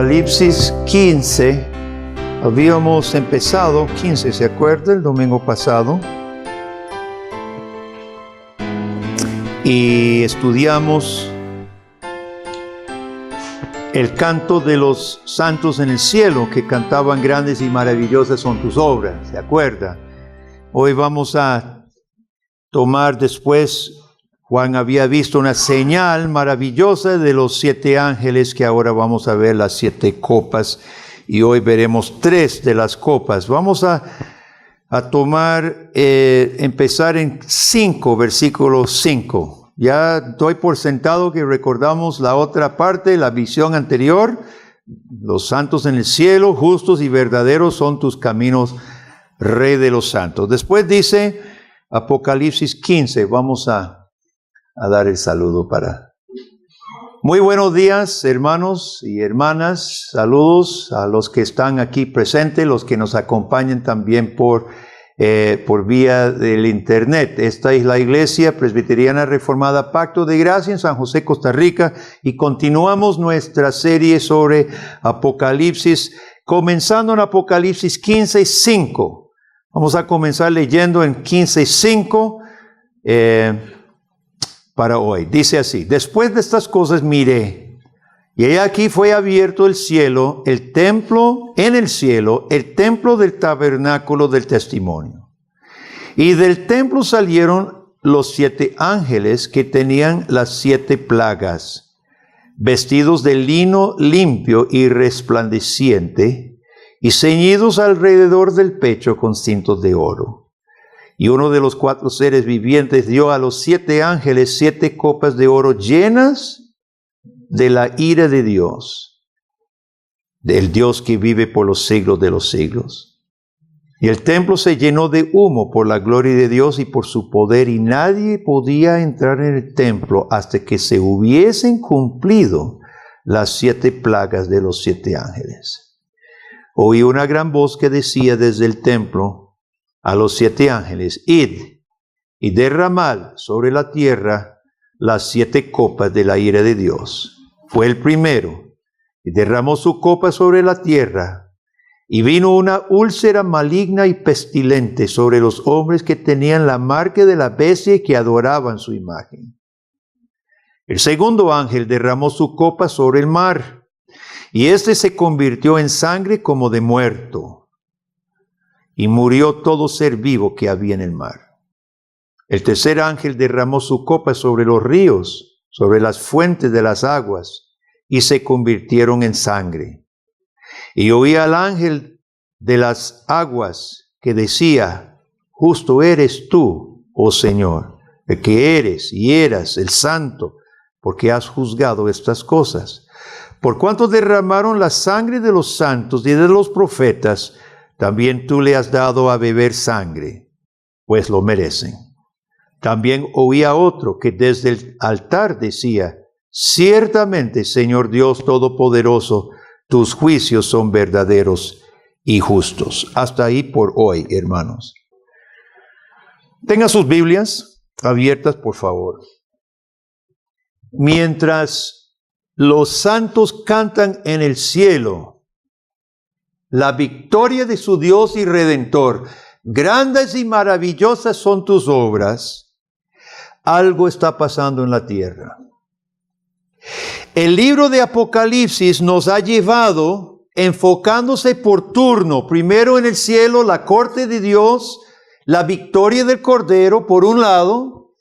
Apocalipsis 15, habíamos empezado 15, ¿se acuerda? El domingo pasado. Y estudiamos el canto de los santos en el cielo, que cantaban: grandes y maravillosas son tus obras, ¿se acuerda? Hoy vamos a tomar después. Juan había visto una señal maravillosa de los 7 ángeles, que ahora vamos a ver las 7 copas, y hoy veremos 3 de las copas. Vamos a tomar, empezar en 5, versículo 5. Ya doy por sentado que recordamos la otra parte, la visión anterior. Los santos en el cielo, justos y verdaderos son tus caminos, Rey de los santos. Después dice Apocalipsis 15, vamos a dar el saludo para... Muy buenos días, hermanos y hermanas. Saludos a los que están aquí presentes, los que nos acompañan también por vía del internet. Esta es la Iglesia Presbiteriana Reformada Pacto de Gracia en San José, Costa Rica, y continuamos nuestra serie sobre Apocalipsis, comenzando en Apocalipsis 15:5. Vamos a comenzar leyendo en 15:5 para hoy. Dice así: después de estas cosas miré, y he aquí fue abierto el cielo, el templo en el cielo, el templo del tabernáculo del testimonio. Y del templo salieron los 7 ángeles que tenían las 7 plagas, vestidos de lino limpio y resplandeciente, y ceñidos alrededor del pecho con cintos de oro. Y uno de los 4 seres vivientes dio a los 7 ángeles 7 copas de oro llenas de la ira de Dios, del Dios que vive por los siglos de los siglos. Y el templo se llenó de humo por la gloria de Dios y por su poder, y nadie podía entrar en el templo hasta que se hubiesen cumplido las 7 plagas de los 7 ángeles. Oí una gran voz que decía desde el templo a los 7 ángeles: id y derramad sobre la tierra las 7 copas de la ira de Dios. Fue el primero, y derramó su copa sobre la tierra, y vino una úlcera maligna y pestilente sobre los hombres que tenían la marca de la bestia y que adoraban su imagen. El segundo ángel derramó su copa sobre el mar, y éste se convirtió en sangre como de muerto, y murió todo ser vivo que había en el mar. El tercer ángel derramó su copa sobre los ríos, sobre las fuentes de las aguas, y se convirtieron en sangre. Y oí al ángel de las aguas que decía: justo eres tú, oh Señor, el que eres y eras el santo, porque has juzgado estas cosas. Por cuanto derramaron la sangre de los santos y de los profetas, también tú le has dado a beber sangre, pues lo merecen. También oí a otro que desde el altar decía: ciertamente, Señor Dios Todopoderoso, tus juicios son verdaderos y justos. Hasta ahí por hoy, hermanos. Tengan sus Biblias abiertas, por favor. Mientras los santos cantan en el cielo la victoria de su Dios y Redentor, grandes y maravillosas son tus obras, algo está pasando en la tierra. El libro de Apocalipsis nos ha llevado enfocándose por turno, primero en el cielo, la corte de Dios, la victoria del Cordero por un lado,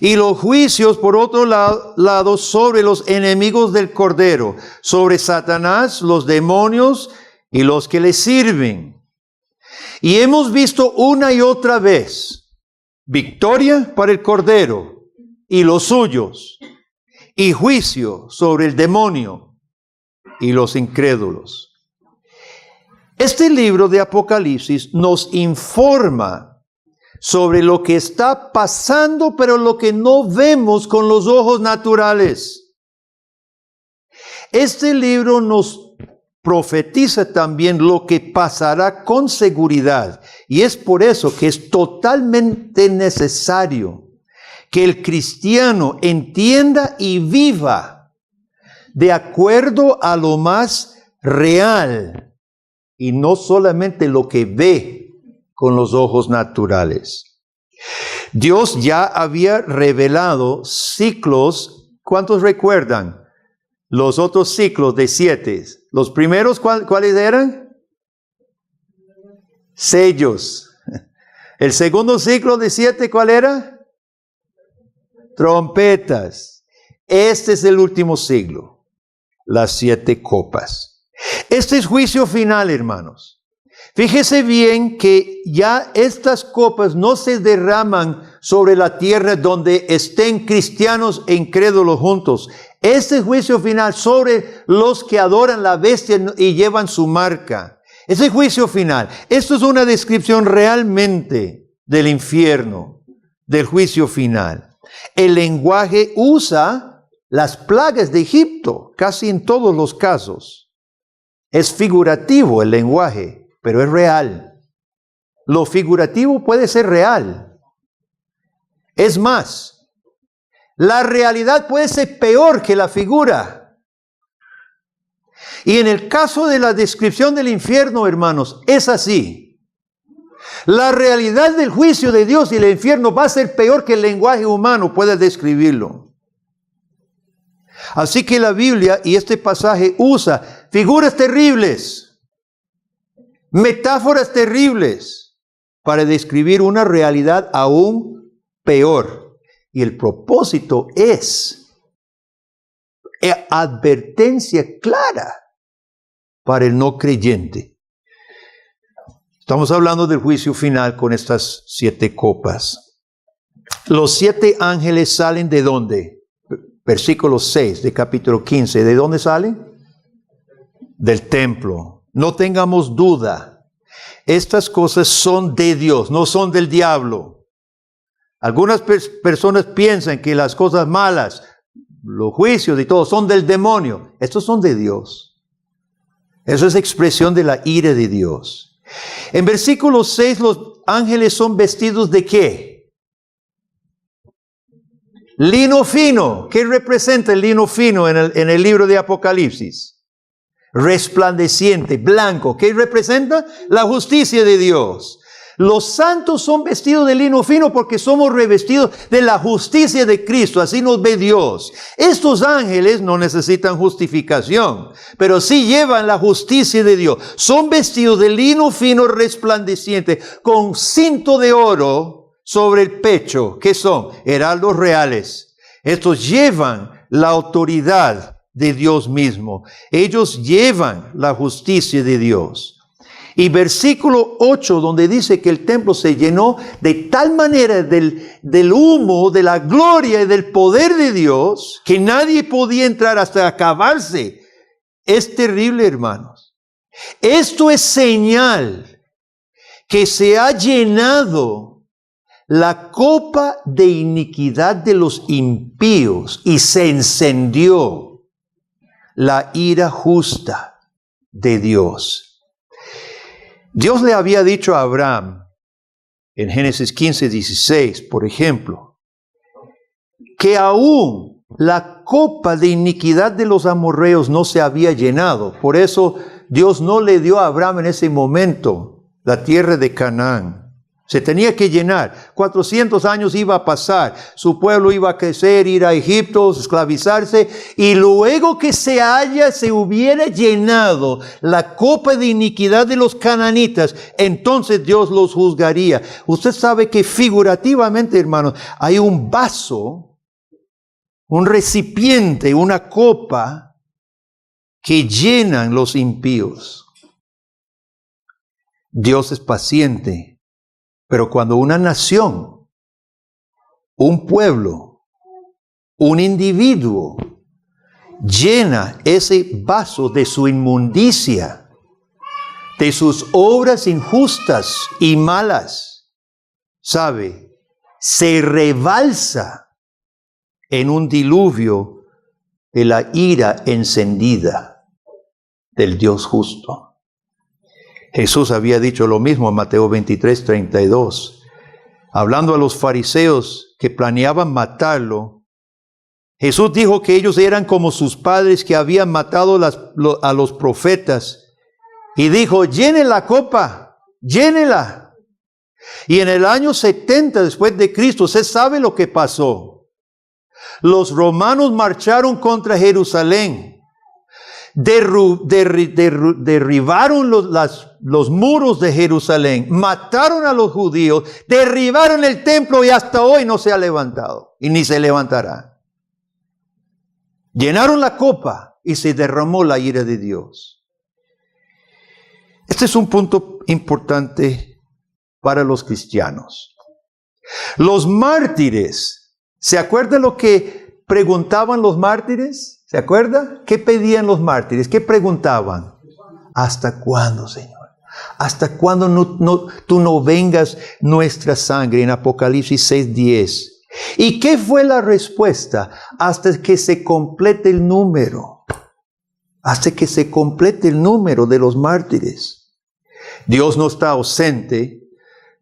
y los juicios por otro lado sobre los enemigos del Cordero, sobre Satanás, los demonios y los que le sirven. Y hemos visto una y otra vez victoria para el Cordero y los suyos, y juicio sobre el demonio y los incrédulos. Este libro de Apocalipsis nos informa sobre lo que está pasando, pero lo que no vemos con los ojos naturales. Este libro nos profetiza también lo que pasará con seguridad. Y es por eso que es totalmente necesario que el cristiano entienda y viva de acuerdo a lo más real, y no solamente lo que ve con los ojos naturales. Dios ya había revelado ciclos. ¿Cuántos recuerdan los otros ciclos de 7? Los primeros, ¿cuáles eran? Sellos. El segundo ciclo de 7, ¿cuál era? Trompetas. Este es el último siglo, las 7 copas. Este es juicio final, hermanos. Fíjese bien que ya estas copas no se derraman sobre la tierra donde estén cristianos e incrédulos juntos. Este es juicio final sobre los que adoran la bestia y llevan su marca. Ese juicio final. Esto es una descripción realmente del infierno, del juicio final. El lenguaje usa las plagas de Egipto, casi en todos los casos. Es figurativo el lenguaje, pero es real. Lo figurativo puede ser real. Es más, la realidad puede ser peor que la figura. Y en el caso de la descripción del infierno, hermanos, es así. La realidad del juicio de Dios y el infierno va a ser peor que el lenguaje humano puede describirlo. Así que la Biblia y este pasaje usa figuras terribles, metáforas terribles, para describir una realidad aún peor. Y el propósito es advertencia clara para el no creyente. Estamos hablando del juicio final con estas 7 copas. Los 7 ángeles salen ¿de dónde? Versículo 6 de capítulo 15. ¿De dónde salen? Del templo. No tengamos duda. Estas cosas son de Dios, no son del diablo. Algunas personas piensan que las cosas malas, los juicios y todo, son del demonio. Estos son de Dios. Eso es expresión de la ira de Dios. En versículo 6, los ángeles son vestidos ¿de qué? Lino fino. ¿Qué representa el lino fino en el libro de Apocalipsis? Resplandeciente, blanco. ¿Qué representa? La justicia de Dios. Los santos son vestidos de lino fino porque somos revestidos de la justicia de Cristo. Así nos ve Dios. Estos ángeles no necesitan justificación, pero sí llevan la justicia de Dios. Son vestidos de lino fino resplandeciente con cinto de oro sobre el pecho. ¿Qué son? Heraldos reales. Estos llevan la autoridad de Dios mismo. Ellos llevan la justicia de Dios. Y versículo 8, donde dice que el templo se llenó de tal manera del humo, de la gloria y del poder de Dios, que nadie podía entrar hasta acabarse. Es terrible, hermanos. Esto es señal que se ha llenado la copa de iniquidad de los impíos y se encendió la ira justa de Dios. Dios le había dicho a Abraham, en Génesis 15, 16, por ejemplo, que aún la copa de iniquidad de los amorreos no se había llenado. Por eso Dios no le dio a Abraham en ese momento la tierra de Canaán. Se tenía que llenar. 400 años iba a pasar. Su pueblo iba a crecer, ir a Egipto, esclavizarse. Y luego que se hubiera llenado la copa de iniquidad de los cananitas, entonces Dios los juzgaría. Usted sabe que figurativamente, hermanos, hay un vaso, un recipiente, una copa que llenan los impíos. Dios es paciente. Pero cuando una nación, un pueblo, un individuo llena ese vaso de su inmundicia, de sus obras injustas y malas, ¿sabe? Se rebalsa en un diluvio de la ira encendida del Dios justo. Jesús había dicho lo mismo en Mateo 23, 32. Hablando a los fariseos que planeaban matarlo, Jesús dijo que ellos eran como sus padres que habían matado a los profetas. Y dijo, llenen la copa, llénela. Y en el año 70 después de Cristo, usted sabe lo que pasó. Los romanos marcharon contra Jerusalén. Derribaron los muros de Jerusalén. Mataron a los judíos. Derribaron el templo y hasta hoy no se ha levantado. Y ni se levantará. Llenaron la copa y se derramó la ira de Dios. Este es un punto importante para los cristianos. Los mártires, ¿se acuerdan lo que preguntaban los mártires? ¿Se acuerda? ¿Qué pedían los mártires? ¿Qué preguntaban? ¿Hasta cuándo, Señor? ¿Hasta cuándo tú no vengas nuestra sangre? En Apocalipsis 6:10. ¿Y qué fue la respuesta? Hasta que se complete el número. Hasta que se complete el número de los mártires. Dios no está ausente.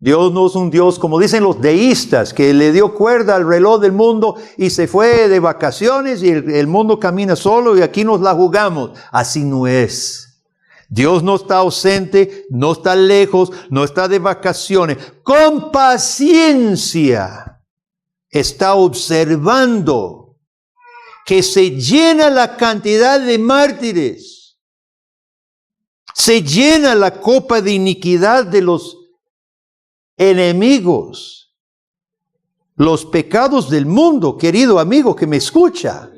Dios no es un Dios, como dicen los deístas, que le dio cuerda al reloj del mundo y se fue de vacaciones y el mundo camina solo y aquí nos la jugamos. Así no es. Dios no está ausente, no está lejos, no está de vacaciones. Con paciencia está observando que se llena la cantidad de mártires. Se llena la copa de iniquidad de los enemigos. Los pecados del mundo, querido amigo que me escucha,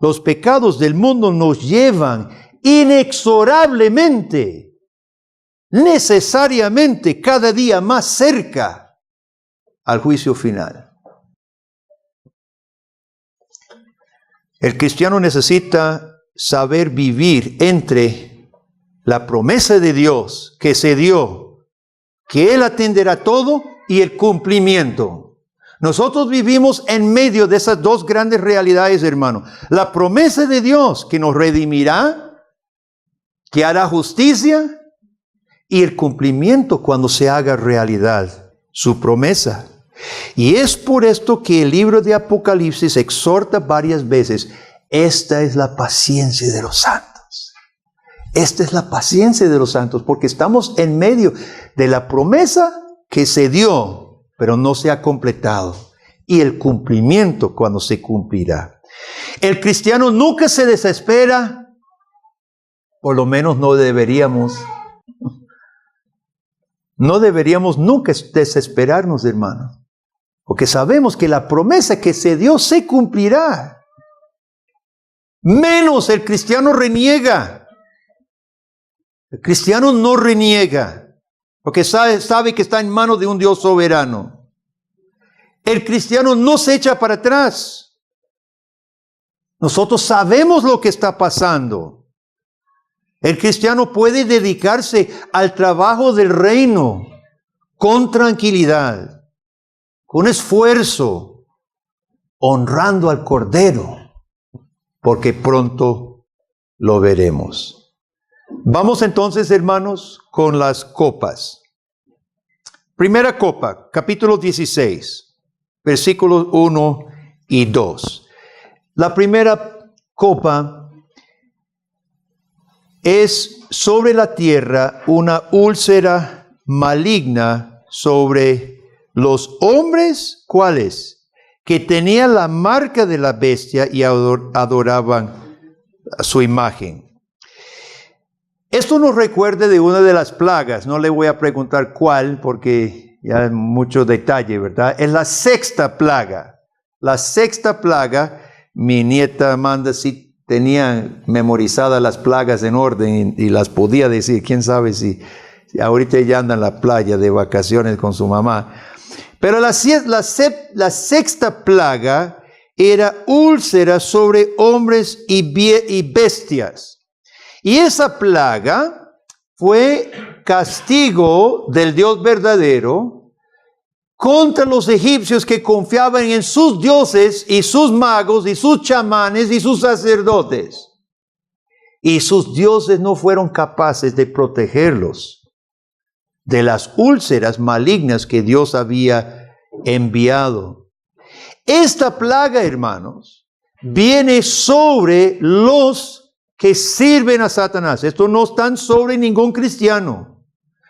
los pecados del mundo nos llevan inexorablemente, necesariamente, cada día más cerca al juicio final. El cristiano necesita saber vivir entre la promesa de Dios que se dio, que Él atenderá todo, y el cumplimiento. Nosotros vivimos en medio de esas dos grandes realidades, hermano. La promesa de Dios que nos redimirá, que hará justicia, y el cumplimiento cuando se haga realidad su promesa. Y es por esto que el libro de Apocalipsis exhorta varias veces, esta es la paciencia de los santos. Esta es la paciencia de los santos, porque estamos en medio de la promesa que se dio, pero no se ha completado, y el cumplimiento cuando se cumplirá. El cristiano nunca se desespera, por lo menos no deberíamos nunca desesperarnos, hermano. Porque sabemos que la promesa que se dio se cumplirá. Menos el cristiano reniega. El cristiano no reniega. Porque sabe que está en manos de un Dios soberano. El cristiano no se echa para atrás. Nosotros sabemos lo que está pasando. El cristiano puede dedicarse al trabajo del reino con tranquilidad, con esfuerzo, honrando al Cordero, porque pronto lo veremos. Vamos entonces, hermanos, con las copas. Primera copa, capítulo 16, versículos 1 y 2. La primera copa es sobre la tierra una úlcera maligna sobre los hombres, ¿cuáles? Que tenían la marca de la bestia y adoraban a su imagen. Esto nos recuerda de una de las plagas. No le voy a preguntar cuál, porque ya es mucho detalle, ¿verdad? Es la sexta plaga. La sexta plaga, mi nieta Amanda sí tenía memorizadas las plagas en orden y las podía decir. Quién sabe si ahorita ella anda en la playa de vacaciones con su mamá. Pero la sexta plaga era úlcera sobre hombres y bestias. Y esa plaga fue castigo del Dios verdadero contra los egipcios que confiaban en sus dioses y sus magos y sus chamanes y sus sacerdotes. Y sus dioses no fueron capaces de protegerlos de las úlceras malignas que Dios había enviado. Esta plaga, hermanos, viene sobre los que sirven a Satanás. Esto no está sobre ningún cristiano,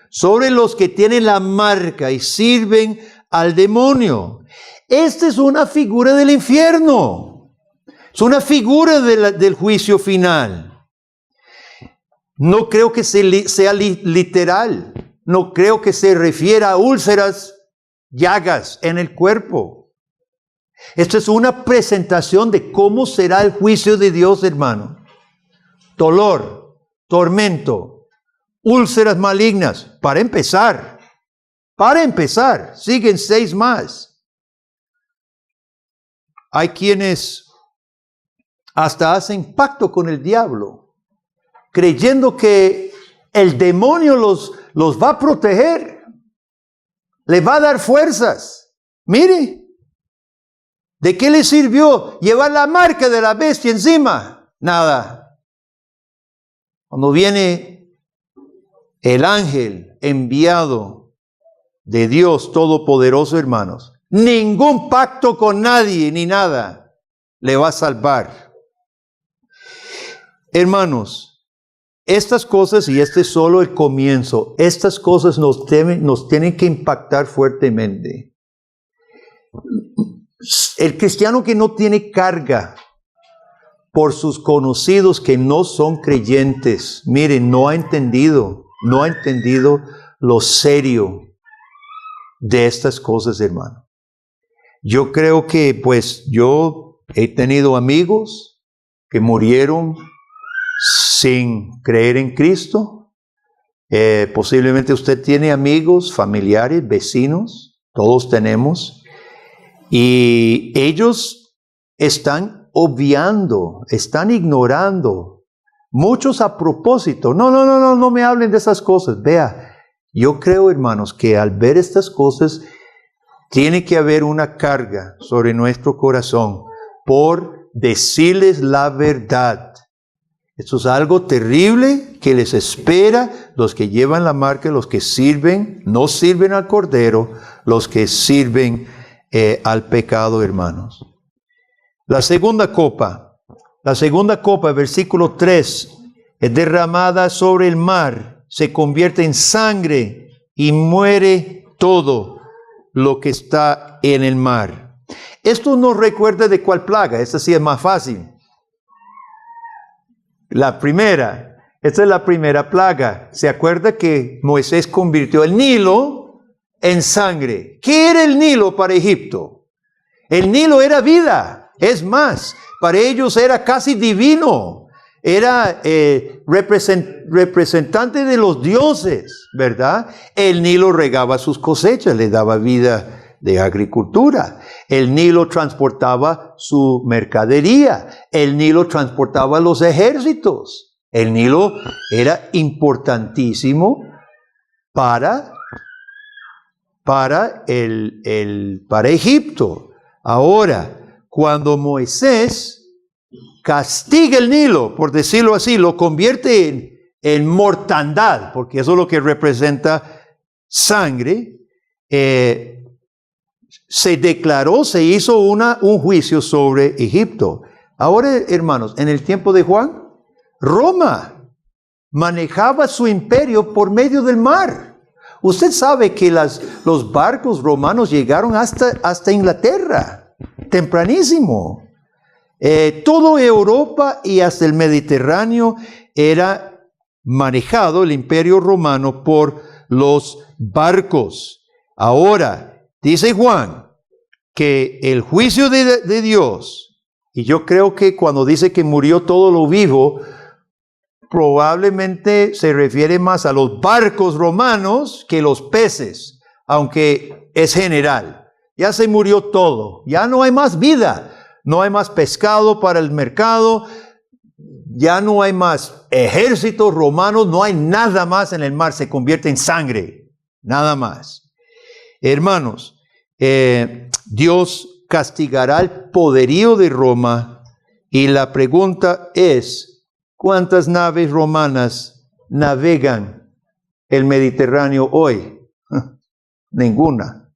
sobre los que tienen la marca y sirven al demonio. Esta es una figura del infierno, es una figura del juicio final. No creo que sea literal, no creo que se refiera a úlceras, llagas en el cuerpo. Esto es una presentación de cómo será el juicio de Dios, hermano. Dolor, tormento, úlceras malignas, para empezar, siguen 6 más. Hay quienes hasta hacen pacto con el diablo, creyendo que el demonio los va a proteger, le va a dar fuerzas. Mire, ¿de qué le sirvió llevar la marca de la bestia encima? Nada. Cuando viene el ángel enviado de Dios Todopoderoso, hermanos, ningún pacto con nadie ni nada le va a salvar. Hermanos, estas cosas, y este es solo el comienzo, estas cosas nos tienen que impactar fuertemente. El cristiano que no tiene carga por sus conocidos que no son creyentes, miren, no ha entendido lo serio de estas cosas, hermano. Yo creo que, pues, yo he tenido amigos que murieron sin creer en Cristo. Posiblemente usted tiene amigos, familiares, vecinos, todos tenemos. Y ellos están obviando, están ignorando. Muchos a propósito. No me hablen de esas cosas. Vea, yo creo, hermanos, que al ver estas cosas, tiene que haber una carga sobre nuestro corazón por decirles la verdad. Esto es algo terrible que les espera los que llevan la marca, los que sirven, no sirven al Cordero, los que sirven al pecado, hermanos. La segunda copa, versículo 3, es derramada sobre el mar, se convierte en sangre y muere todo lo que está en el mar. Esto nos recuerda de cuál plaga. Esta sí es más fácil. Esta es la primera plaga. ¿Se acuerda que Moisés convirtió el Nilo en sangre? ¿Qué era el Nilo para Egipto? El Nilo era vida. Es más, para ellos era casi divino. Era representante de los dioses, ¿verdad? El Nilo regaba sus cosechas, le daba vida de agricultura. El Nilo transportaba su mercadería. El Nilo transportaba los ejércitos. El Nilo era importantísimo para Egipto. Ahora, cuando Moisés castiga el Nilo, por decirlo así, lo convierte en mortandad, porque eso es lo que representa sangre. Se hizo un juicio sobre Egipto. Ahora, hermanos, en el tiempo de Juan, Roma manejaba su imperio por medio del mar. Usted sabe que los barcos romanos llegaron hasta Inglaterra, tempranísimo. Toda Europa y hasta el Mediterráneo era manejado, el imperio romano, por los barcos. Ahora, dice Juan que el juicio de Dios, y yo creo que cuando dice que murió todo lo vivo, probablemente se refiere más a los barcos romanos que los peces, aunque es general. Ya se murió todo, ya no hay más vida. No hay más pescado para el mercado, ya no hay más ejércitos romanos, no hay nada más en el mar, se convierte en sangre, nada más. Hermanos, Dios castigará el poderío de Roma y la pregunta es, ¿cuántas naves romanas navegan el Mediterráneo hoy? Ninguna.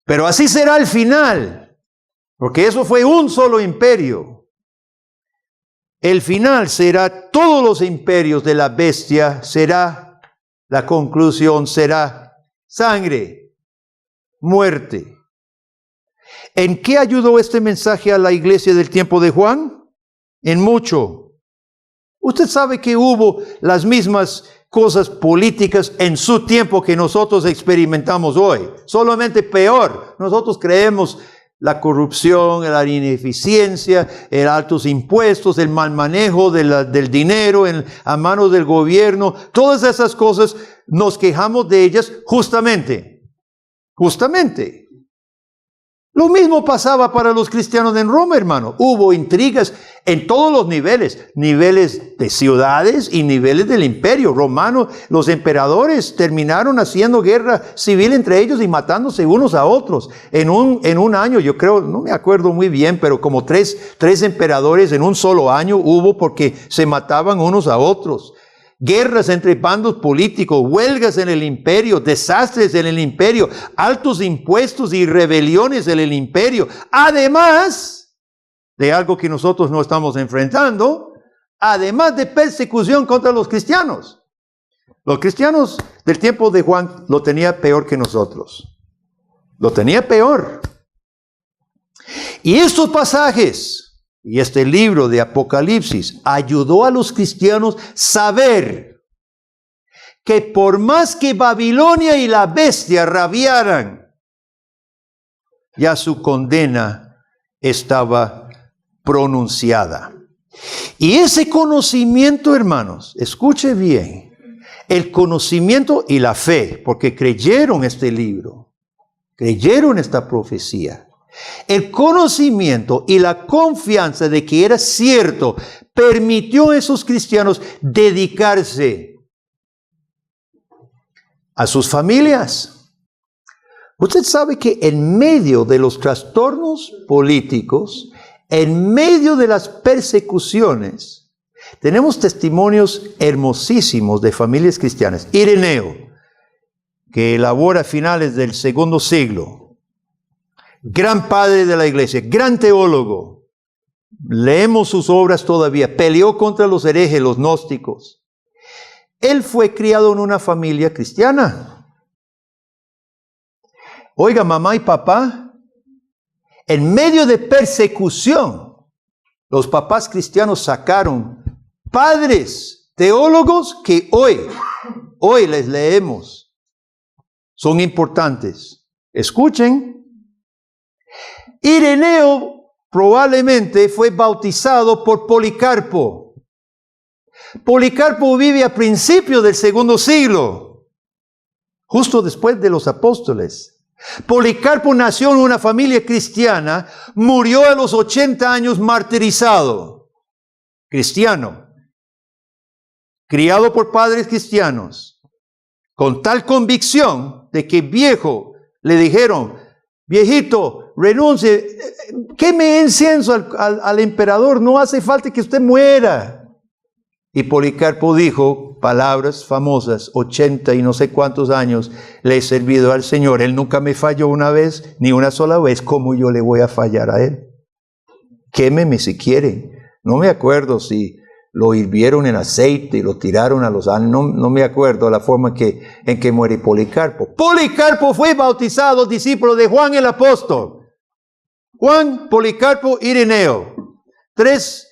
Pero así será el final. Porque eso fue un solo imperio. El final será todos los imperios de la bestia, la conclusión será sangre, muerte. ¿En qué ayudó este mensaje a la iglesia del tiempo de Juan? En mucho. Usted sabe que hubo las mismas cosas políticas en su tiempo que nosotros experimentamos hoy. Solamente peor. Nosotros creemos la corrupción, la ineficiencia, el altos impuestos, el mal manejo del dinero a manos del gobierno. Todas esas cosas nos quejamos de ellas justamente. Lo mismo pasaba para los cristianos en Roma, hermano. Hubo intrigas en todos los niveles de ciudades y niveles del imperio romano. Los emperadores terminaron haciendo guerra civil entre ellos y matándose unos a otros. En un año, yo creo, no me acuerdo muy bien, pero como tres emperadores en un solo año hubo porque se mataban unos a otros. Guerras entre bandos políticos, huelgas en el imperio, desastres en el imperio, altos impuestos y rebeliones en el imperio. Además de algo que nosotros no estamos enfrentando, además de persecución contra los cristianos. Los cristianos del tiempo de Juan lo tenían peor que nosotros. Lo tenía peor. Y estos pasajes y este libro de Apocalipsis ayudó a los cristianos saber que por más que Babilonia y la bestia rabiaran, ya su condena estaba pronunciada. Y ese conocimiento, hermanos, escuche bien, el conocimiento y la fe, porque creyeron este libro, creyeron esta profecía. El conocimiento y la confianza de que era cierto permitió a esos cristianos dedicarse a sus familias. Usted sabe que en medio de los trastornos políticos, en medio de las persecuciones, tenemos testimonios hermosísimos de familias cristianas. Ireneo, que elabora a finales del segundo siglo, gran padre de la iglesia, gran teólogo. Leemos sus obras todavía. Peleó contra los herejes, los gnósticos. Él fue criado en una familia cristiana. Oiga, mamá y papá, en medio de persecución, los papás cristianos sacaron padres teólogos que hoy les leemos. Son importantes. Escuchen. Ireneo probablemente fue bautizado por Policarpo. Policarpo vive a principios del segundo siglo, justo después de los apóstoles. Policarpo nació en una familia cristiana, murió a los 80 años martirizado. Cristiano, criado por padres cristianos, con tal convicción de que viejo le dijeron: viejito, renuncie, queme incienso al emperador, no hace falta que usted muera. Y Policarpo dijo palabras famosas: 80 y no sé cuántos años le he servido al Señor. Él nunca me falló una vez, ni una sola vez. ¿Cómo yo le voy a fallar a Él? Quémeme si quiere. No me acuerdo si lo hirvieron en aceite y lo tiraron a los ánimos. No me acuerdo la forma en que muere Policarpo. Policarpo fue bautizado discípulo de Juan el apóstol. Juan, Policarpo, Ireneo. Tres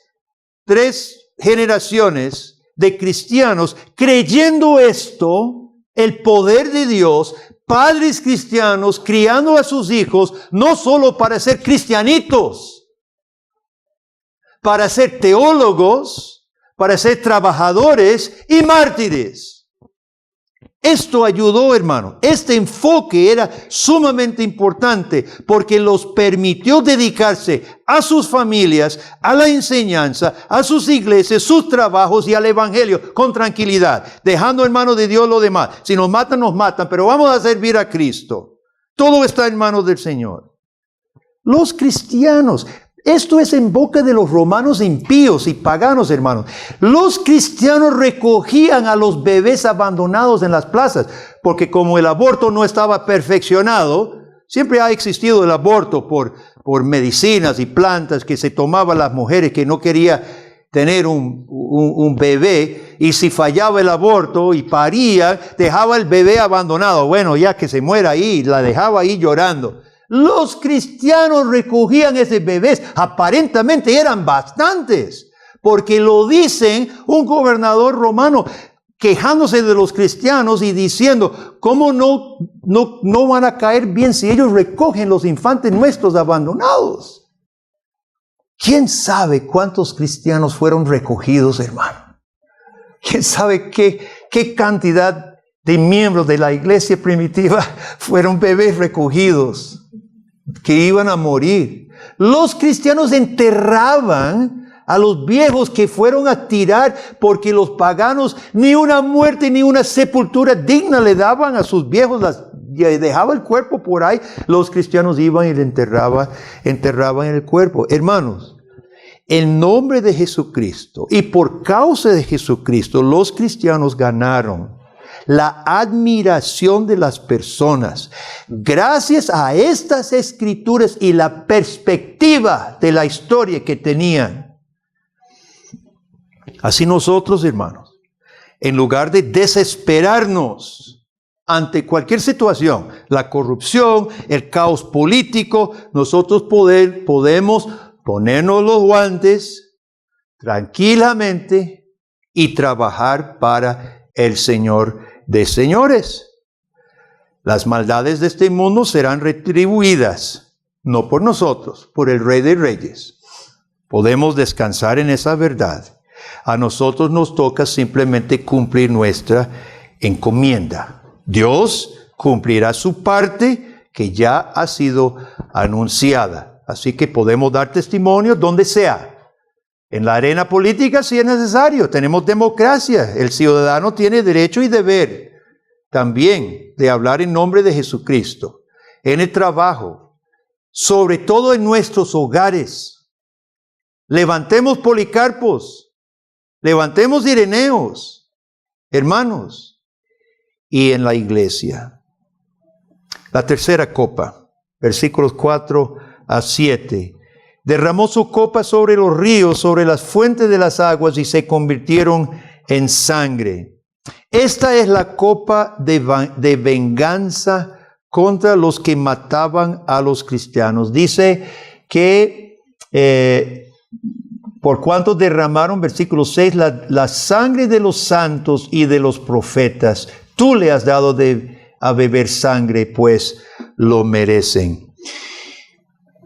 generaciones de cristianos creyendo esto, el poder de Dios, padres cristianos criando a sus hijos, no solo para ser cristianitos, para ser teólogos, para ser trabajadores y mártires. Esto ayudó, hermano. Este enfoque era sumamente importante porque los permitió dedicarse a sus familias, a la enseñanza, a sus iglesias, sus trabajos y al evangelio con tranquilidad, dejando en manos de Dios lo demás. Si nos matan, nos matan, pero vamos a servir a Cristo. Todo está en manos del Señor. Los cristianos, esto es en boca de los romanos impíos y paganos, hermanos. Los cristianos recogían a los bebés abandonados en las plazas, porque como el aborto no estaba perfeccionado, Siempre ha existido el aborto por medicinas y plantas que se tomaban las mujeres que no querían tener un bebé, y si fallaba el aborto y paría, dejaba el bebé abandonado. Bueno, ya que se muera ahí, la dejaba ahí llorando. Los cristianos recogían esos bebés, aparentemente eran bastantes, porque lo dicen un gobernador romano, quejándose de los cristianos y diciendo, ¿cómo no van a caer bien si ellos recogen los infantes nuestros abandonados? ¿Quién sabe cuántos cristianos fueron recogidos, hermano? ¿Quién sabe qué cantidad de miembros de la iglesia primitiva fueron bebés recogidos que iban a morir? Los cristianos enterraban a los viejos que fueron a tirar, porque los paganos ni una muerte ni una sepultura digna le daban a sus viejos, dejaba el cuerpo por ahí. Los cristianos iban y le enterraban el cuerpo. Hermanos, en nombre de Jesucristo y por causa de Jesucristo, los cristianos ganaron la admiración de las personas. Gracias a estas escrituras y la perspectiva de la historia que tenían. Así nosotros, hermanos, en lugar de desesperarnos ante cualquier situación, la corrupción, el caos político, nosotros podemos ponernos los guantes tranquilamente y trabajar para el Señor de señores. Las maldades de este mundo serán retribuidas, no por nosotros, por el Rey de Reyes. Podemos descansar en esa verdad. A nosotros nos toca simplemente cumplir nuestra encomienda. Dios cumplirá su parte que ya ha sido anunciada. Así que podemos dar testimonio donde sea. En la arena política si es necesario. Tenemos democracia. El ciudadano tiene derecho y deber también de hablar en nombre de Jesucristo. En el trabajo, sobre todo en nuestros hogares. Levantemos Policarpos. Levantemos Ireneos, hermanos, y en la iglesia. La tercera copa, versículos 4 a 7. Derramó su copa sobre los ríos, sobre las fuentes de las aguas, y se convirtieron en sangre. Esta es la copa de venganza contra los que mataban a los cristianos. Dice que por cuanto derramaron, versículo 6, la sangre de los santos y de los profetas. Tú le has dado a beber sangre, pues lo merecen.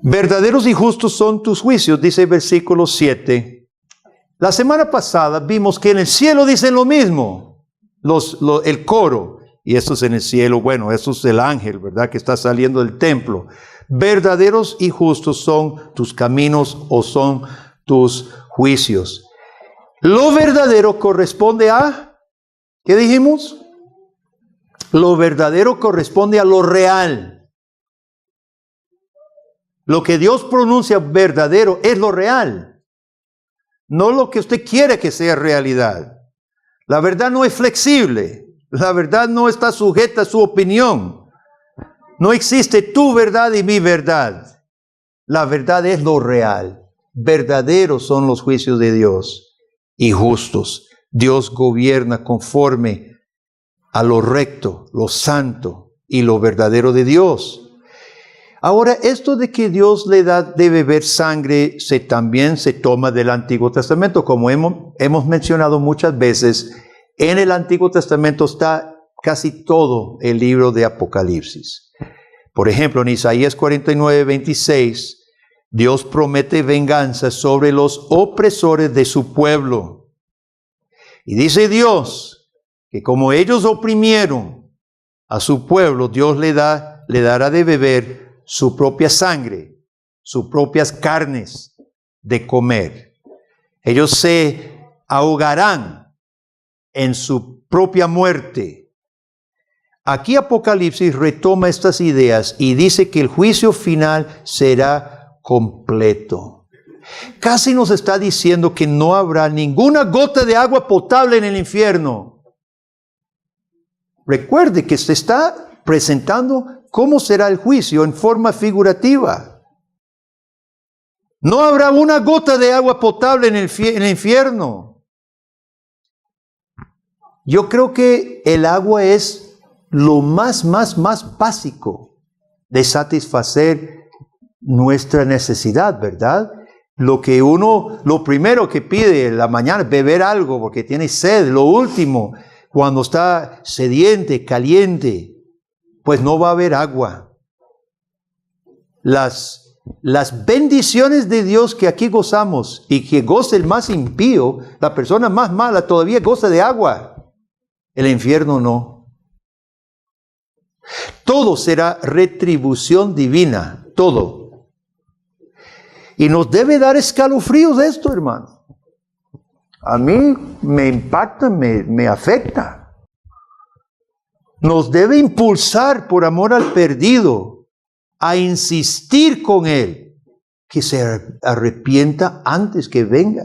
Verdaderos y justos son tus juicios, dice versículo 7. La semana pasada vimos que en el cielo dicen lo mismo, el coro. Y esto es en el cielo, bueno, eso es el ángel, ¿verdad? Que está saliendo del templo. Verdaderos y justos son tus caminos o son tus juicios. Lo verdadero corresponde a, ¿qué dijimos? Lo verdadero corresponde a lo real. Lo que Dios pronuncia verdadero es lo real, no lo que usted quiere que sea realidad. La verdad no es flexible, la verdad no está sujeta a su opinión. No existe tu verdad y mi verdad. La verdad es lo real. Verdaderos son los juicios de Dios y justos. Dios gobierna conforme a lo recto, lo santo y lo verdadero de Dios. Ahora, esto de que Dios le da de beber sangre también se toma del Antiguo Testamento. Como hemos mencionado muchas veces, en el Antiguo Testamento está casi todo el libro de Apocalipsis. Por ejemplo, en Isaías 49:26, Dios promete venganza sobre los opresores de su pueblo. Y dice Dios que como ellos oprimieron a su pueblo, Dios le dará de beber su propia sangre, sus propias carnes de comer. Ellos se ahogarán en su propia muerte. Aquí Apocalipsis retoma estas ideas y dice que el juicio final será completo. Casi nos está diciendo que no habrá ninguna gota de agua potable en el infierno. Recuerde que se está presentando ¿cómo será el juicio en forma figurativa? No habrá una gota de agua potable en el infierno. Yo creo que el agua es lo más básico de satisfacer nuestra necesidad, ¿verdad? Lo primero que pide en la mañana es beber algo porque tiene sed. Lo último, cuando está sediente, caliente, pues no va a haber agua. Las bendiciones de Dios que aquí gozamos y que goza el más impío, la persona más mala todavía goza de agua. El infierno no. Todo será retribución divina, todo. Y nos debe dar escalofríos esto, hermano. A mí me impacta, me afecta. Nos debe impulsar por amor al perdido a insistir con él, que se arrepienta antes que venga.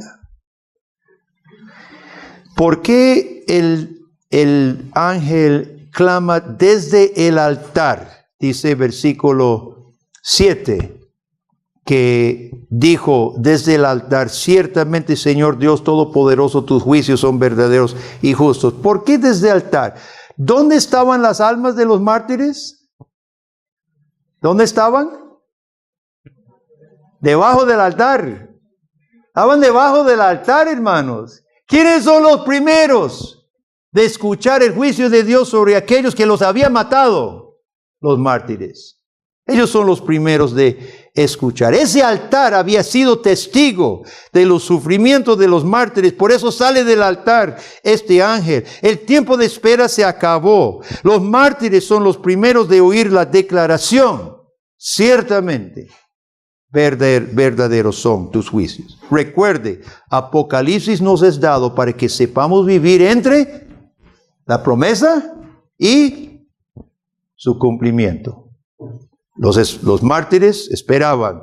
¿Por qué el ángel clama desde el altar? Dice versículo 7, que dijo desde el altar: ciertamente, Señor Dios Todopoderoso, tus juicios son verdaderos y justos. ¿Por qué desde el altar? ¿Dónde estaban las almas de los mártires? ¿Dónde estaban? Debajo del altar. Estaban debajo del altar, hermanos. ¿Quiénes son los primeros de escuchar el juicio de Dios sobre aquellos que los había matado? Los mártires. Ellos son los primeros de escuchar. Ese altar había sido testigo de los sufrimientos de los mártires. Por eso sale del altar este ángel. El tiempo de espera se acabó. Los mártires son los primeros de oír la declaración: ciertamente, verdaderos son tus juicios. Recuerde, Apocalipsis nos es dado para que sepamos vivir entre la promesa y su cumplimiento. Los mártires esperaban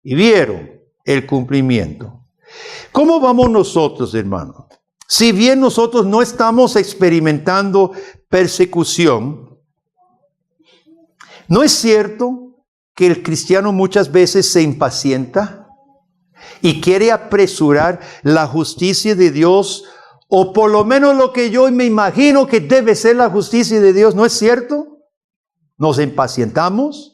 y vieron el cumplimiento. ¿Cómo vamos nosotros, hermanos? Si bien nosotros no estamos experimentando persecución, ¿no es cierto que el cristiano muchas veces se impacienta y quiere apresurar la justicia de Dios, o por lo menos lo que yo me imagino que debe ser la justicia de Dios? ¿No es cierto? Nos impacientamos.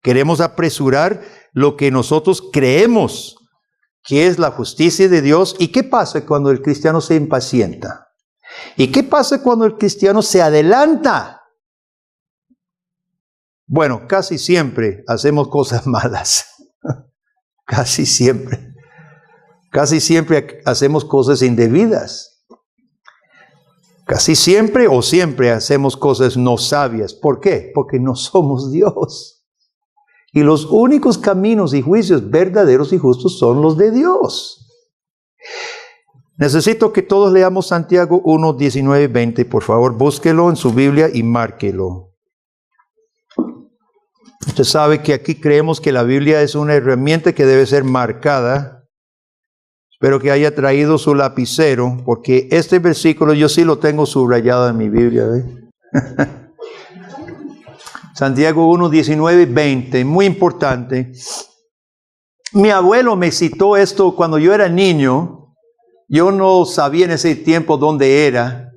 Queremos apresurar lo que nosotros creemos que es la justicia de Dios. ¿Y qué pasa cuando el cristiano se impacienta? ¿Y qué pasa cuando el cristiano se adelanta? Bueno, casi siempre hacemos cosas malas. Casi siempre. Casi siempre hacemos cosas indebidas. Casi siempre o siempre hacemos cosas no sabias. ¿Por qué? Porque no somos Dios. Y los únicos caminos y juicios verdaderos y justos son los de Dios. Necesito que todos leamos Santiago 1, 19, 20. Por favor, búsquelo en su Biblia y márquelo. Usted sabe que aquí creemos que la Biblia es una herramienta que debe ser marcada. Espero que haya traído su lapicero, porque este versículo yo sí lo tengo subrayado en mi Biblia. Santiago 1, 19, 20, muy importante. Mi abuelo me citó esto cuando yo era niño. Yo no sabía en ese tiempo dónde era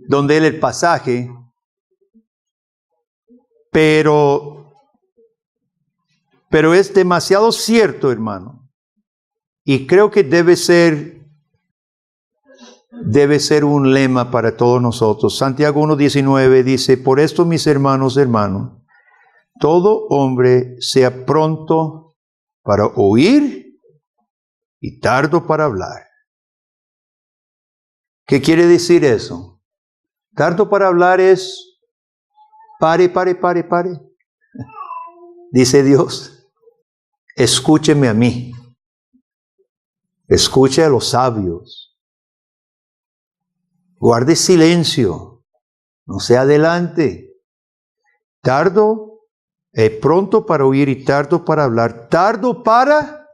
el pasaje, pero es demasiado cierto, hermano. Y creo que debe ser un lema para todos nosotros. Santiago 1:19 dice: por esto, mis hermanos, todo hombre sea pronto para oír y tardo para hablar. ¿Qué quiere decir eso? Tardo para hablar es pare. Dice Dios: escúcheme a mí. Escuche a los sabios. Guarde silencio, no se adelante. Pronto para oír y tardo para hablar, tardo para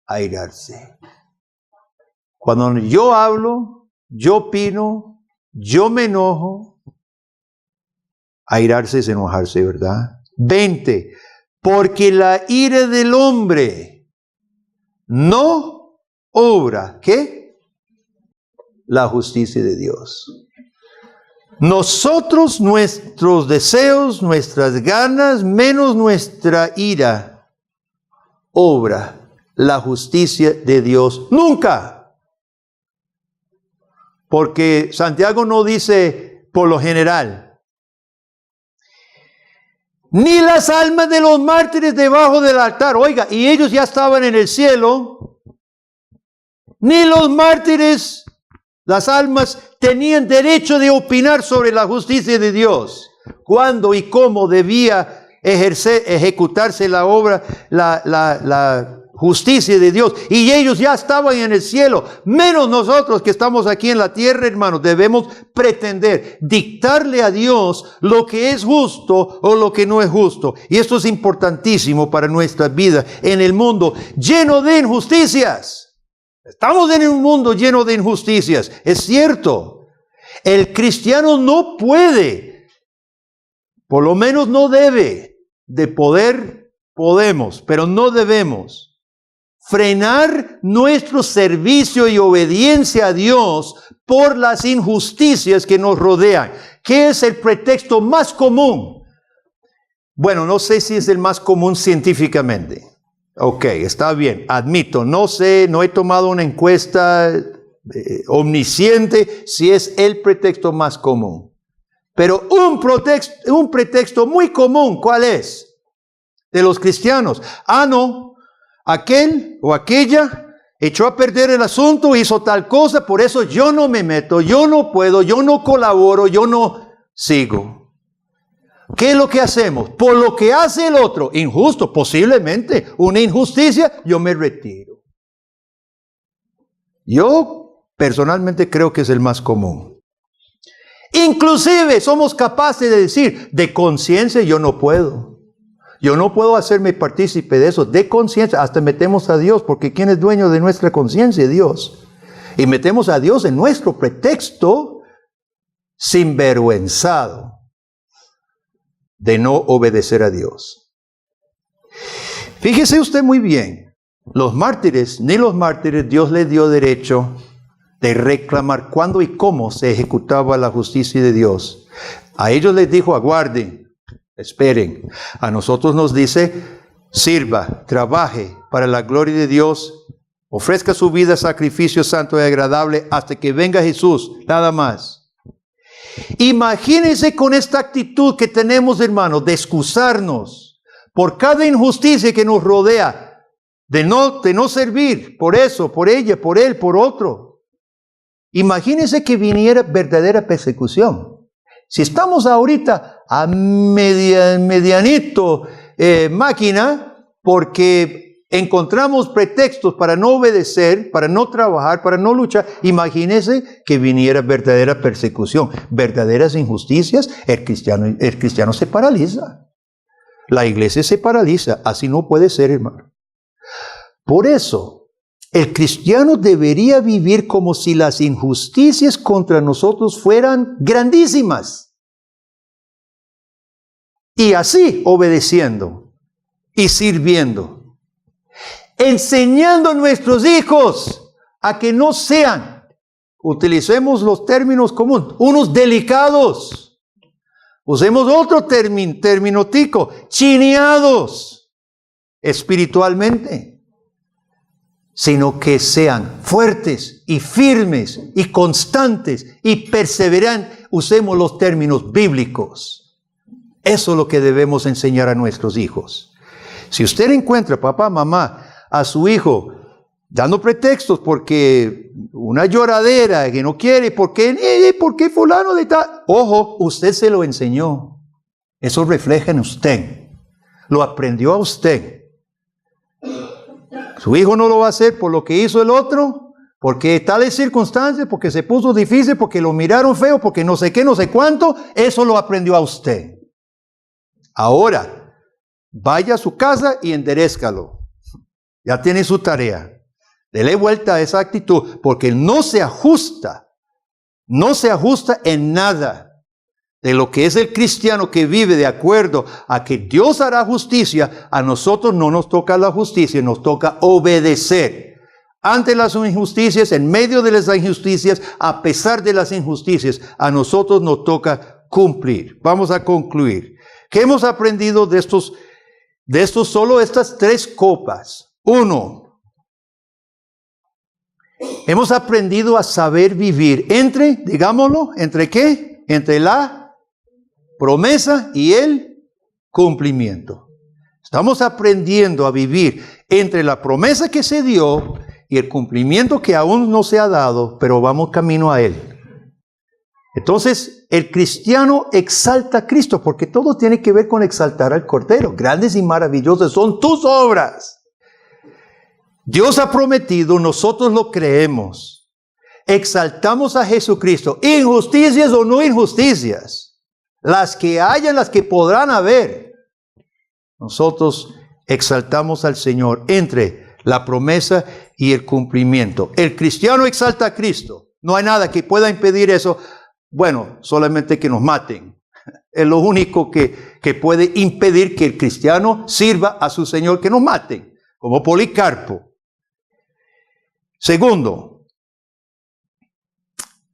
airarse. Cuando yo hablo, yo opino, yo me enojo, Airarse es enojarse, ¿verdad? 20. Porque la ira del hombre no obra, ¿qué? La justicia de Dios. Nosotros, nuestros deseos, nuestras ganas, menos nuestra ira, obra la justicia de Dios nunca. Porque Santiago no dice por lo general. Ni las almas de los mártires debajo del altar. Oiga, y ellos ya estaban en el cielo. Ni los mártires, las almas, tenían derecho de opinar sobre la justicia de Dios. Cuándo y cómo debía ejecutarse la obra, la justicia de Dios. Y ellos ya estaban en el cielo. Menos nosotros que estamos aquí en la tierra, hermanos, debemos pretender dictarle a Dios lo que es justo o lo que no es justo. Y esto es importantísimo para nuestra vida en el mundo lleno de injusticias. Estamos en un mundo lleno de injusticias. Es cierto. El cristiano no puede, por lo menos no debe, de poder, podemos, pero no debemos frenar nuestro servicio y obediencia a Dios por las injusticias que nos rodean. ¿Qué es el pretexto más común? Bueno, no sé si es el más común científicamente. Ok, está bien, admito, no sé, no he tomado una encuesta omnisciente si es el pretexto más común. Pero un pretexto muy común, ¿cuál es? De los cristianos. Ah, no, aquel o aquella echó a perder el asunto, hizo tal cosa, por eso yo no me meto, yo no puedo, yo no colaboro, yo no sigo. ¿Qué es lo que hacemos? Por lo que hace el otro, injusto, posiblemente una injusticia, yo me retiro. Yo personalmente creo que es el más común. Inclusive somos capaces de decir, de conciencia yo no puedo. Yo no puedo hacerme partícipe de eso, de conciencia, hasta metemos a Dios, porque ¿quién es dueño de nuestra conciencia? Dios. Y metemos a Dios en nuestro pretexto sinvergüenzado de no obedecer a Dios. Fíjese usted muy bien, los mártires, ni los mártires, Dios les dio derecho de reclamar cuándo y cómo se ejecutaba la justicia de Dios. A ellos les dijo, aguarden, esperen. A nosotros nos dice, sirva, trabaje para la gloria de Dios, ofrezca su vida sacrificio santo y agradable hasta que venga Jesús, nada más. Imagínense con esta actitud que tenemos, hermanos, de excusarnos por cada injusticia que nos rodea, de no servir por eso, por ella, por él, por otro. Imagínense que viniera verdadera persecución. Si estamos ahorita a medianito máquina, porque encontramos pretextos para no obedecer, para no trabajar, para no luchar. Imagínense que viniera verdadera persecución, verdaderas injusticias. El cristiano se paraliza. La iglesia se paraliza. Así no puede ser, hermano. Por eso, el cristiano debería vivir como si las injusticias contra nosotros fueran grandísimas. Y así obedeciendo y sirviendo. Enseñando a nuestros hijos a que no sean, utilicemos los términos comunes, unos delicados. Usemos otro término tico, chineados espiritualmente, sino que sean fuertes y firmes y constantes y perseverantes. Usemos los términos bíblicos. Eso es lo que debemos enseñar a nuestros hijos. Si usted encuentra, papá, mamá, a su hijo dando pretextos porque una lloradera que no quiere, ¿por qué fulano de tal? Ojo, usted se lo enseñó. Eso refleja en usted. Lo aprendió a usted. Su hijo no lo va a hacer por lo que hizo el otro, porque tales circunstancias, porque se puso difícil, porque lo miraron feo, porque no sé qué, no sé cuánto. Eso lo aprendió a usted. Ahora, vaya a su casa y enderézcalo. Ya tiene su tarea. Dele vuelta a esa actitud, porque no se ajusta en nada de lo que es el cristiano que vive de acuerdo a que Dios hará justicia, a nosotros no nos toca la justicia, nos toca obedecer. Ante las injusticias, en medio de las injusticias, a pesar de las injusticias, a nosotros nos toca cumplir. Vamos a concluir. ¿Qué hemos aprendido de estos solo estas 3 copas? 1. Hemos aprendido a saber vivir digámoslo, ¿entre qué? Entre la promesa y el cumplimiento. Estamos aprendiendo a vivir entre la promesa que se dio y el cumplimiento que aún no se ha dado, pero vamos camino a él. Entonces, el cristiano exalta a Cristo, porque todo tiene que ver con exaltar al Cordero. Grandes y maravillosas son tus obras. Dios ha prometido, nosotros lo creemos. Exaltamos a Jesucristo, injusticias o no injusticias, las que hayan, las que podrán haber. Nosotros exaltamos al Señor entre la promesa y el cumplimiento. El cristiano exalta a Cristo. No hay nada que pueda impedir eso. Bueno, solamente que nos maten. Es lo único que puede impedir que el cristiano sirva a su Señor, que nos maten, como Policarpo. Segundo,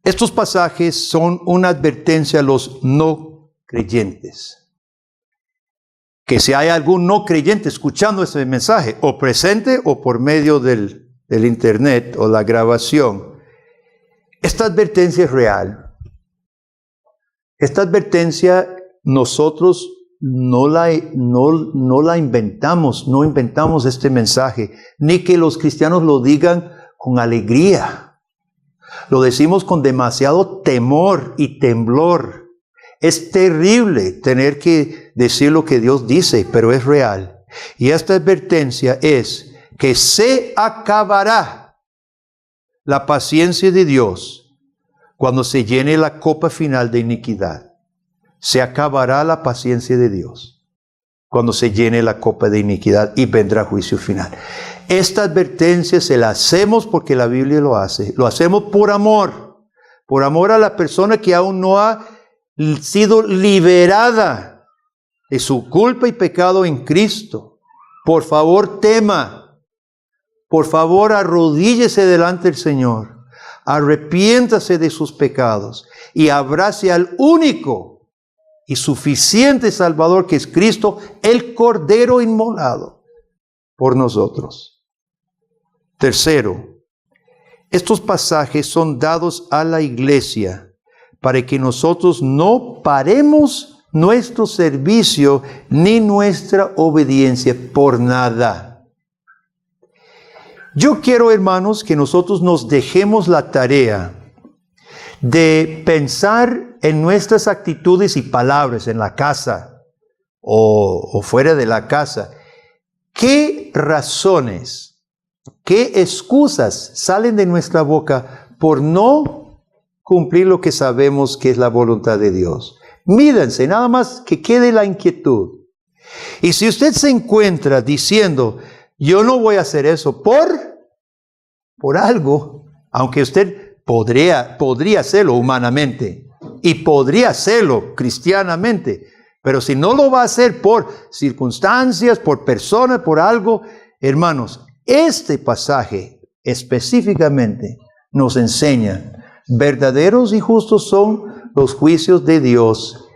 estos pasajes son una advertencia a los no creyentes. Que si hay algún no creyente escuchando este mensaje, o presente o por medio del internet o la grabación, esta advertencia es real. Esta advertencia nosotros no la inventamos, no inventamos este mensaje, ni que los cristianos lo digan con alegría. Lo decimos con demasiado temor y temblor. Es terrible tener que decir lo que Dios dice, pero es real. Y esta advertencia es que se acabará la paciencia de Dios cuando se llene la copa final de iniquidad. Se acabará la paciencia de Dios cuando se llene la copa de iniquidad y vendrá juicio final. Esta advertencia se la hacemos porque la Biblia lo hace. Lo hacemos por amor a la persona que aún no ha sido liberada de su culpa y pecado en Cristo. Por favor, tema. Por favor, arrodíllese delante del Señor. Arrepiéntase de sus pecados y abrace al único y suficiente Salvador que es Cristo, el Cordero inmolado por nosotros. Tercero, estos pasajes son dados a la iglesia para que nosotros no paremos nuestro servicio ni nuestra obediencia por nada. Yo quiero, hermanos, que nosotros nos dejemos la tarea de pensar en nuestras actitudes y palabras en la casa o fuera de la casa. ¿Qué razones, qué excusas salen de nuestra boca por no cumplir lo que sabemos que es la voluntad de Dios? Mídanse, nada más que quede la inquietud. Y si usted se encuentra diciendo, yo no voy a hacer eso por algo, aunque usted podría hacerlo humanamente y podría hacerlo cristianamente, pero si no lo va a hacer por circunstancias, por personas, por algo, hermanos, este pasaje específicamente nos enseña, verdaderos y justos son los juicios de Dios.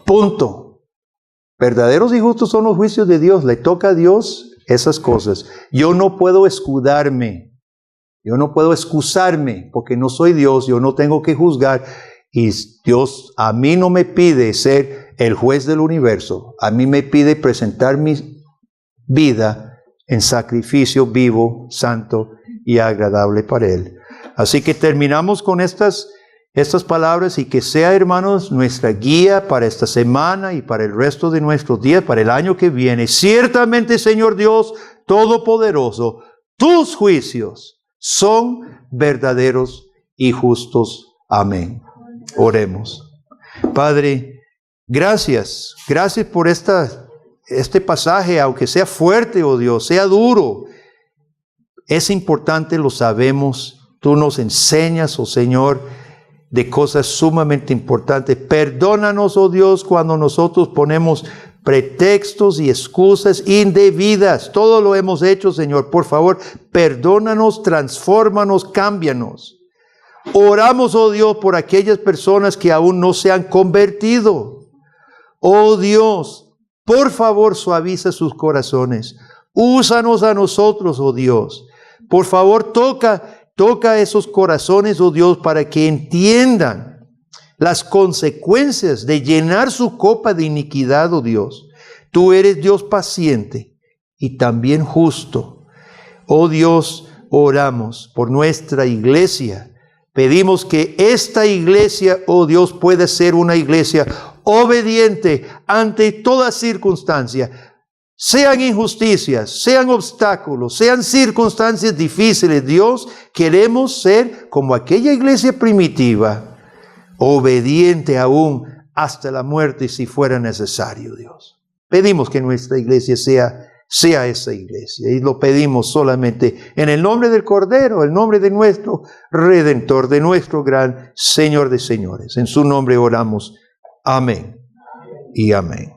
Punto. Verdaderos y justos son los juicios de Dios. Le toca a Dios esas cosas. Yo no puedo escudarme. Yo no puedo excusarme porque no soy Dios. Yo no tengo que juzgar. Y Dios a mí no me pide ser el juez del universo. A mí me pide presentar mi vida en sacrificio vivo, santo y agradable para Él. Así que terminamos con estas palabras y que sea, hermanos, nuestra guía para esta semana y para el resto de nuestros días, para el año que viene. Ciertamente, Señor Dios Todopoderoso, tus juicios son verdaderos y justos. Amén. Oremos. Padre, gracias por este pasaje, aunque sea fuerte, oh Dios, sea duro. Es importante, lo sabemos. Tú nos enseñas, oh Señor, de cosas sumamente importantes. Perdónanos, oh Dios, cuando nosotros ponemos pretextos y excusas indebidas. Todo lo hemos hecho, Señor. Por favor, perdónanos, transfórmanos, cámbianos. Oramos, oh Dios, por aquellas personas que aún no se han convertido. Oh Dios, por favor, suaviza sus corazones. Úsanos a nosotros, oh Dios. Por favor, toca esos corazones, oh Dios, para que entiendan las consecuencias de llenar su copa de iniquidad, oh Dios. Tú eres Dios paciente y también justo. Oh Dios, oramos por nuestra iglesia. Pedimos que esta iglesia, oh Dios, pueda ser una iglesia obediente ante toda circunstancia. Sean injusticias, sean obstáculos, sean circunstancias difíciles. Dios, queremos ser como aquella iglesia primitiva, obediente aún hasta la muerte si fuera necesario, Dios. Pedimos que nuestra iglesia sea esa iglesia, y lo pedimos solamente en el nombre del Cordero, el nombre de nuestro Redentor, de nuestro gran Señor de señores. En su nombre oramos. Amén y amén.